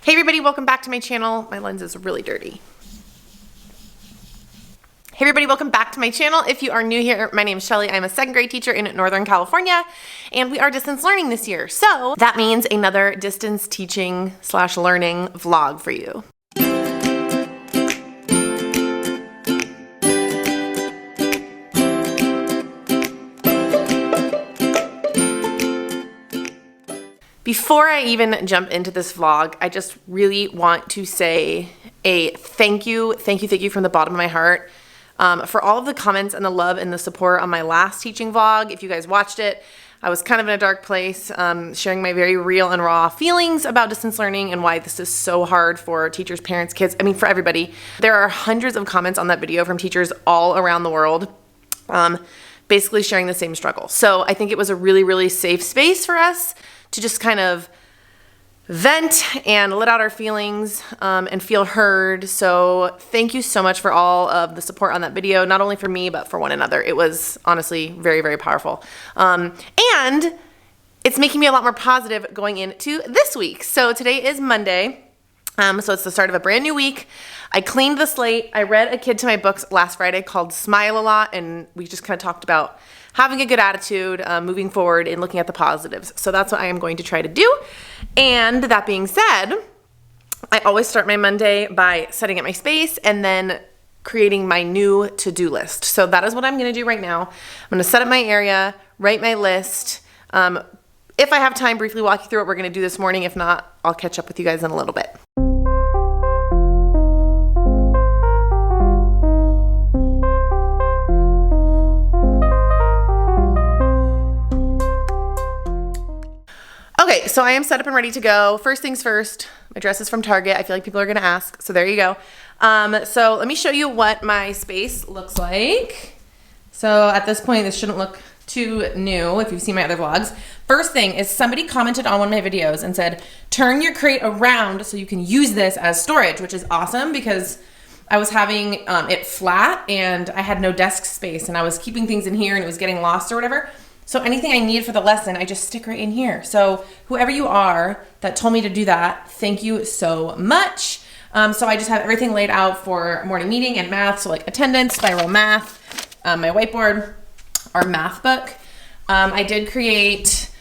Hey everybody, welcome back to my channel. My lens is really dirty. Hey everybody, welcome back to my channel. If you are new here, my name is Shelly. I'm a second grade teacher in Northern California, and we are distance learning this year. So that means another distance teaching / learning vlog for you. Before I even jump into this vlog, I just really want to say a thank you from the bottom of my heart for all of the comments and the love and the support on my last teaching vlog. If you guys watched it, I was kind of in a dark place, sharing my very real and raw feelings about distance learning and why this is so hard for teachers, parents, kids, I mean for everybody. There are hundreds of comments on that video from teachers all around the world, basically sharing the same struggle. So I think it was a really, really safe space for us to just kind of vent and let out our feelings and feel heard. So thank you so much for all of the support on that video, not only for me, but for one another. It was honestly very, very powerful. And it's making me a lot more positive going into this week. So today is Monday. So it's the start of a brand new week. I cleaned the slate. I read a kid to my books last Friday called Smile a Lot, and we just kind of talked about having a good attitude, moving forward and looking at the positives. So that's what I am going to try to do. And that being said, I always start my Monday by setting up my space and then creating my new to-do list. So that is what I'm going to do right now. I'm going to set up my area, write my list. If I have time, briefly walk you through what we're going to do this morning. If not, I'll catch up with you guys in a little bit. Okay, so I am set up and ready to go. First things first, my dress is from Target. I feel like people are gonna ask, so there you go. So let me show you what my space looks like. So at this point, this shouldn't look too new if you've seen my other vlogs. First thing is somebody commented on one of my videos and said, turn your crate around so you can use this as storage, which is awesome because I was having it flat and I had no desk space and I was keeping things in here and it was getting lost or whatever. So anything I need for the lesson, I just stick right in here. So whoever you are that told me to do that, thank you so much. So I just have everything laid out for morning meeting and math. So like attendance, spiral math, my whiteboard, our math book. I did create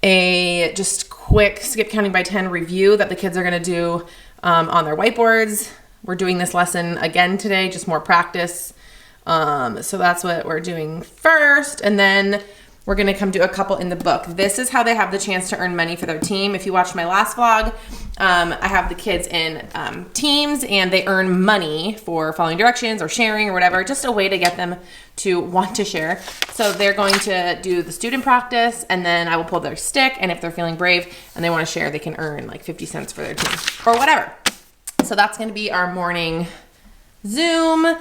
a just quick skip counting by 10 review that the kids are gonna do on their whiteboards. We're doing this lesson again today, just more practice. So that's what we're doing first. And then we're gonna come do a couple in the book. This is how they have the chance to earn money for their team. If you watched my last vlog, I have the kids in teams and they earn money for following directions or sharing or whatever, just a way to get them to want to share. So they're going to do the student practice and then I will pull their stick, and if they're feeling brave and they wanna share, they can earn like 50 cents for their team or whatever. So that's gonna be our morning Zoom.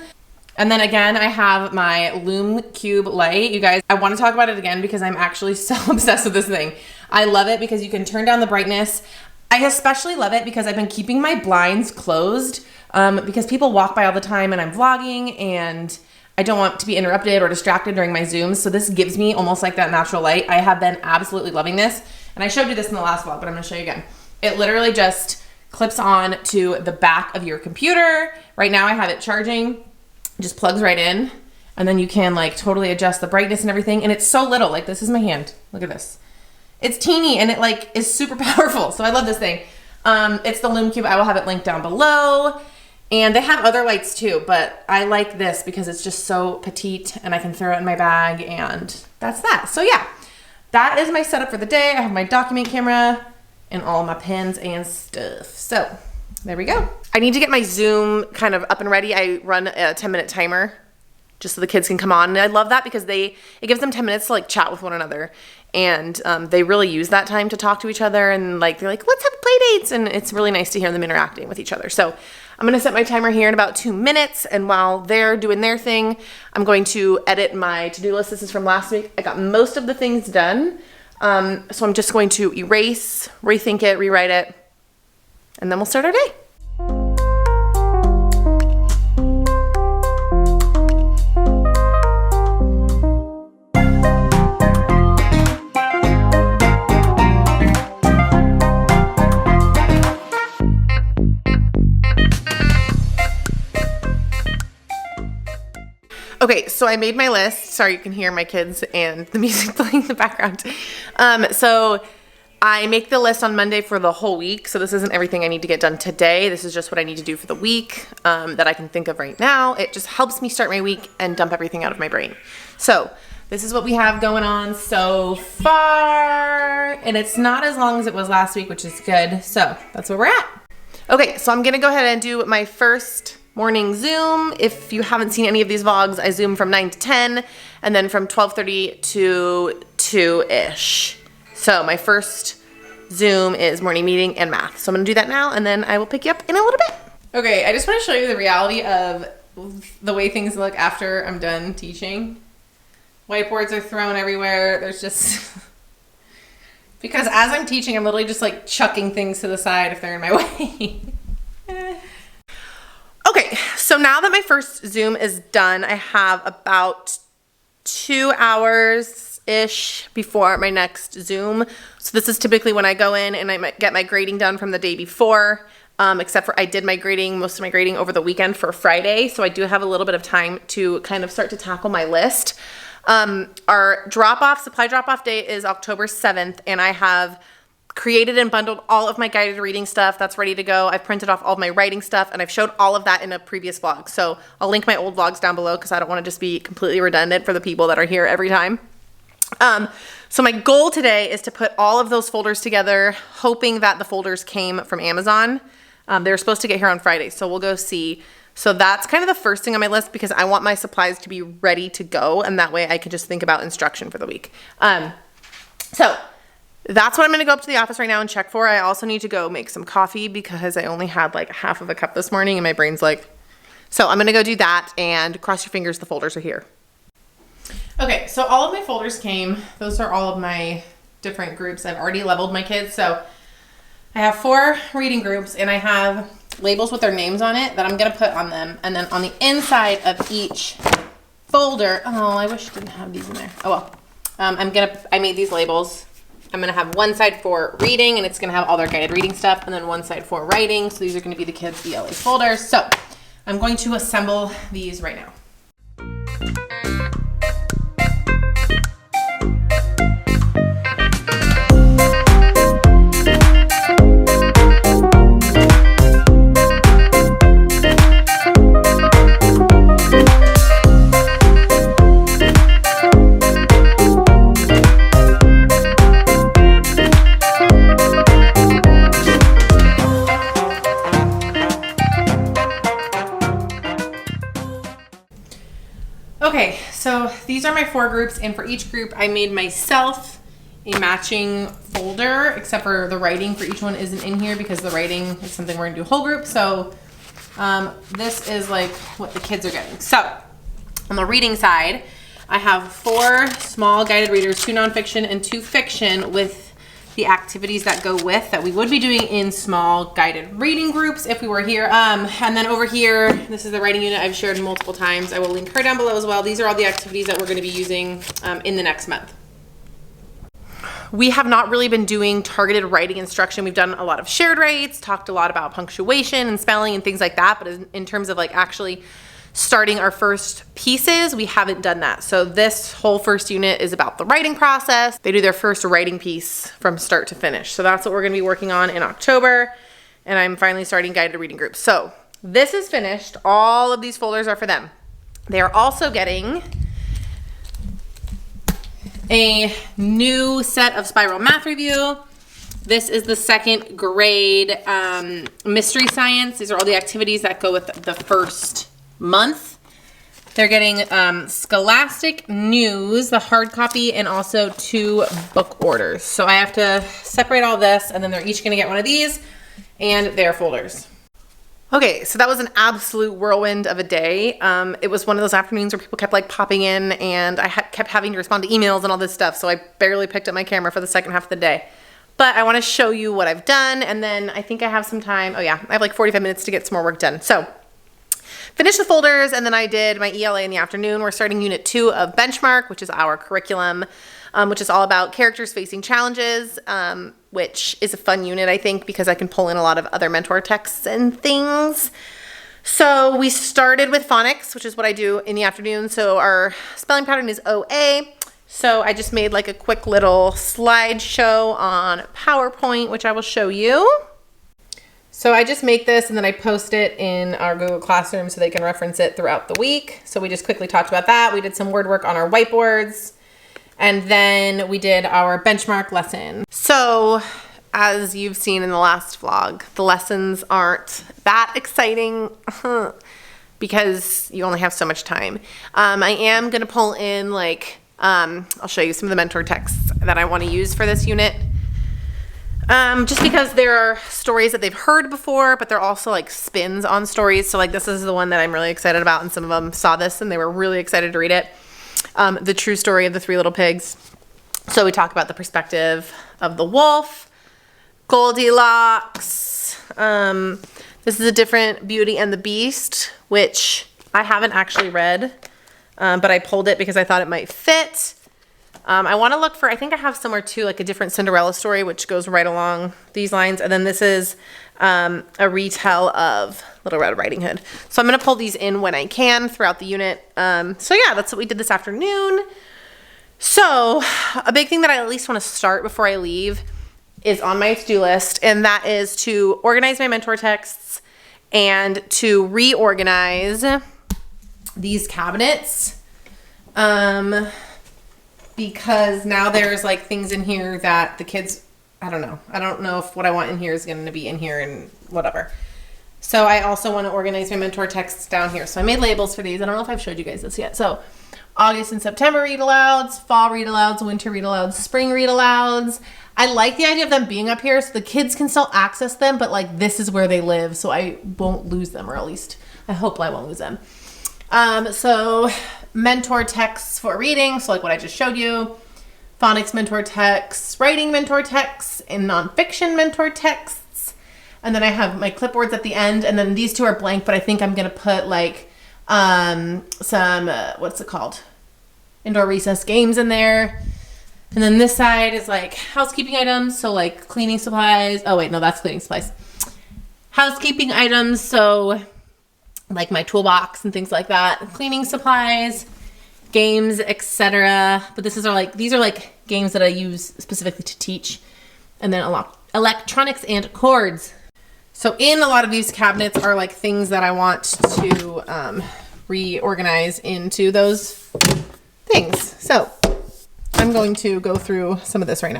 And then again, I have my Lume Cube light. You guys, I want to talk about it again because I'm actually so obsessed with this thing. I love it because you can turn down the brightness. I especially love it because I've been keeping my blinds closed because people walk by all the time and I'm vlogging and I don't want to be interrupted or distracted during my Zooms. So this gives me almost like that natural light. I have been absolutely loving this. And I showed you this in the last vlog, but I'm going to show you again. It literally just clips on to the back of your computer. Right now I have it charging. Just plugs right in, and then you can like totally adjust the brightness and everything. And it's so little, like this is my hand. Look at this. It's teeny and it like is super powerful. So I love this thing. It's the Lume Cube. I will have it linked down below. And they have other lights too, but I like this because it's just so petite and I can throw it in my bag, and that's that. So yeah, that is my setup for the day. I have my document camera and all my pens and stuff. So there we go. I need to get my Zoom kind of up and ready. I run a 10-minute timer just so the kids can come on. And I love that because it gives them 10 minutes to like chat with one another. And they really use that time to talk to each other. And like, they're like, let's have play dates. And it's really nice to hear them interacting with each other. So I'm gonna set my timer here in about 2 minutes. And while they're doing their thing, I'm going to edit my to-do list. This is from last week. I got most of the things done. So I'm just going to erase, rethink it, rewrite it, and then we'll start our day. Okay, so I made my list. Sorry, you can hear my kids and the music playing in the background. So I make the list on Monday for the whole week. So this isn't everything I need to get done today. This is just what I need to do for the week that I can think of right now. It just helps me start my week and dump everything out of my brain. So this is what we have going on so far. And it's not as long as it was last week, which is good. So that's where we're at. Okay, so I'm going to go ahead and do my first morning Zoom. If you haven't seen any of these vlogs, I Zoom from 9 to 10 and then from 12:30 to 2-ish. So my first Zoom is morning meeting and math. So I'm going to do that now and then I will pick you up in a little bit. Okay, I just want to show you the reality of the way things look after I'm done teaching. Whiteboards are thrown everywhere. There's just... because as I'm teaching, I'm literally just like chucking things to the side if they're in my way. Okay, so now that my first Zoom is done, I have about 2 hours-ish before my next Zoom. So this is typically when I go in and I might get my grading done from the day before, except for I did my grading, most of my grading over the weekend for Friday. So I do have a little bit of time to kind of start to tackle my list. Our supply drop-off day is October 7th, and I have created and bundled all of my guided reading stuff. That's ready to go. I've printed off all of my writing stuff, and I've showed all of that in a previous vlog. So I'll link my old vlogs down below because I don't want to just be completely redundant for the people that are here every time. So my goal today is to put all of those folders together, hoping that the folders came from Amazon. They were supposed to get here on Friday, so we'll go see. So that's kind of the first thing on my list because I want my supplies to be ready to go, and that way I can just think about instruction for the week. So that's what I'm going to go up to the office right now and check for. I also need to go make some coffee because I only had like half of a cup this morning and my brain's like... So I'm going to go do that and cross your fingers the folders are here. Okay, so all of my folders came. Those are all of my different groups. I've already leveled my kids. So I have 4 reading groups and I have labels with their names on it that I'm going to put on them. And then on the inside of each folder... Oh, I wish I didn't have these in there. Oh well. I made these labels. I'm going to have one side for reading, and it's going to have all their guided reading stuff, and then one side for writing. So these are going to be the kids' ELA folders. So I'm going to assemble these right now. Okay, so these are my 4 groups, and for each group I made myself a matching folder, except for the writing for each one isn't in here because the writing is something we're gonna do whole group. So this is like what the kids are getting. So on the reading side, I have 4 small guided readers, 2 nonfiction and 2 fiction, with the activities that go with that we would be doing in small guided reading groups if we were here. And then over here, this is the writing unit I've shared multiple times. I will link her down below as well. These are all the activities that we're going to be using in the next month. We have not really been doing targeted writing instruction. We've done a lot of shared writes, talked a lot about punctuation and spelling and things like that, but in terms of like actually starting our first pieces, we haven't done that. So this whole first unit is about the writing process. They do their first writing piece from start to finish. So that's what we're gonna be working on in October. And I'm finally starting guided reading groups. So this is finished. All of these folders are for them. They are also getting a new set of Spiral Math Review. This is the 2nd grade mystery science. These are all the activities that go with the first month. They're getting Scholastic News, the hard copy, and also 2 book orders. So I have to separate all this, and then they're each gonna get one of these and their folders. Okay, so that was an absolute whirlwind of a day. It was one of those afternoons where people kept like popping in, and I kept having to respond to emails and all this stuff, so I barely picked up my camera for the second half of the day. But I wanna show you what I've done, and then I think I have some time. Oh yeah, I have like 45 minutes to get some more work done. So finished the folders, and then I did my ELA in the afternoon. We're starting unit 2 of Benchmark, which is our curriculum, which is all about characters facing challenges, which is a fun unit, I think, because I can pull in a lot of other mentor texts and things. So we started with phonics, which is what I do in the afternoon. So our spelling pattern is OA. So I just made like a quick little slideshow on PowerPoint, which I will show you. So I just make this and then I post it in our Google Classroom so they can reference it throughout the week. So we just quickly talked about that. We did some word work on our whiteboards and then we did our benchmark lesson. So as you've seen in the last vlog, the lessons aren't that exciting because you only have so much time. I am gonna pull in like, I'll show you some of the mentor texts that I wanna use for this unit. Just because there are stories that they've heard before, but they're also like spins on stories. So like this is the one that I'm really excited about, and some of them saw this and they were really excited to read it. The true story of the Three Little Pigs. So we talk about the perspective of the wolf, Goldilocks. This is a different Beauty and the Beast, which I haven't actually read, but I pulled it because I thought it might fit. I want to look for, I think I have somewhere too, like a different Cinderella story, which goes right along these lines. And then this is a retell of Little Red Riding Hood. So I'm going to pull these in when I can throughout the unit. So yeah, that's what we did this afternoon. So a big thing that I at least want to start before I leave is on my to-do list. And that is to organize my mentor texts and to reorganize these cabinets. Because now there's like things in here that the kids, I don't know if what I want in here is going to be in here and whatever. So I also want to organize my mentor texts down here. So I made labels for these. I don't know if I've showed you guys this yet. So August and September read alouds, fall read alouds, winter read alouds, spring read alouds. I like the idea of them being up here so the kids can still access them, but like this is where they live, so I won't lose them, or at least I hope I won't lose them. So mentor texts for reading, so like what I just showed you, phonics mentor texts, writing mentor texts, and nonfiction mentor texts. And then I have my clipboards at the end, and then these two are blank, but I think I'm gonna put like some what's it called, indoor recess games in there. And then this side is like housekeeping items, so like cleaning supplies. Oh wait, no, that's cleaning supplies. Housekeeping items, so like my toolbox and things like that, cleaning supplies, games, etc. But these are like games that I use specifically to teach. And then electronics and cords. So in a lot of these cabinets are like things that I want to reorganize into those things. So I'm going to go through some of this right now.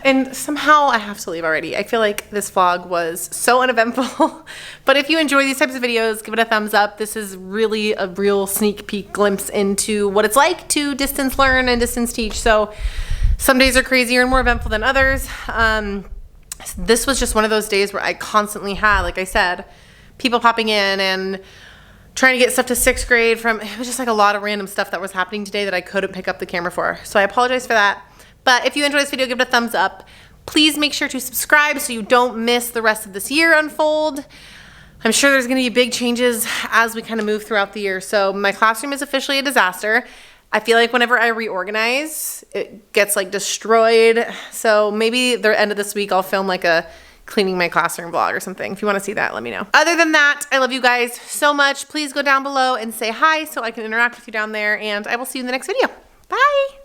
And somehow I have to leave already. I feel like this vlog was so uneventful. But if you enjoy these types of videos, give it a thumbs up. This is really a real sneak peek glimpse into what it's like to distance learn and distance teach. So some days are crazier and more eventful than others. This was just one of those days where I constantly had, like I said, people popping in and trying to get stuff to 6th grade from, it was just like a lot of random stuff that was happening today that I couldn't pick up the camera for. So I apologize for that. But if you enjoyed this video, give it a thumbs up. Please make sure to subscribe so you don't miss the rest of this year unfold. I'm sure there's gonna be big changes as we kind of move throughout the year. So my classroom is officially a disaster. I feel like whenever I reorganize, it gets like destroyed. So maybe the end of this week, I'll film like a cleaning my classroom vlog or something. If you wanna see that, let me know. Other than that, I love you guys so much. Please go down below and say hi so I can interact with you down there, and I will see you in the next video. Bye.